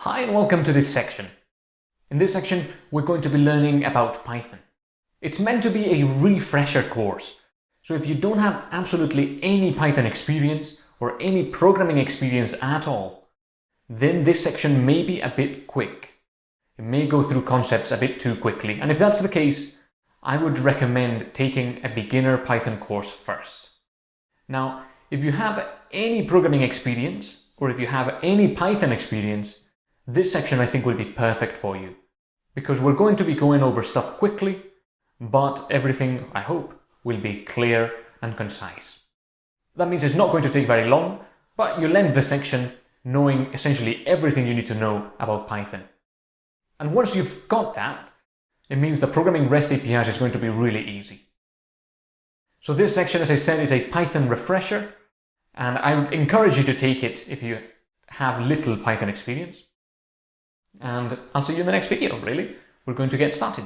Hi and welcome to this section. In this section, we're going to be learning about Python. It's meant to be a refresher course. So if you don't have absolutely any Python experience or any programming experience at all, then this section may be a bit quick. It may go through concepts a bit too quickly. And if that's the case, I would recommend taking a beginner Python course first. Now, if you have any programming experience or if you have any Python experience, this section I think will be perfect for you because we're going to be going over stuff quickly, but everything, I hope, will be clear and concise. That means it's not going to take very long, but you'll end the section knowing essentially everything you need to know about Python. And once you've got that, it means that programming REST APIs is going to be really easy. So this section, as I said, is a Python refresher, and I would encourage you to take it if you have little Python experience. And I'll see you in the next video, really. We're going to get started.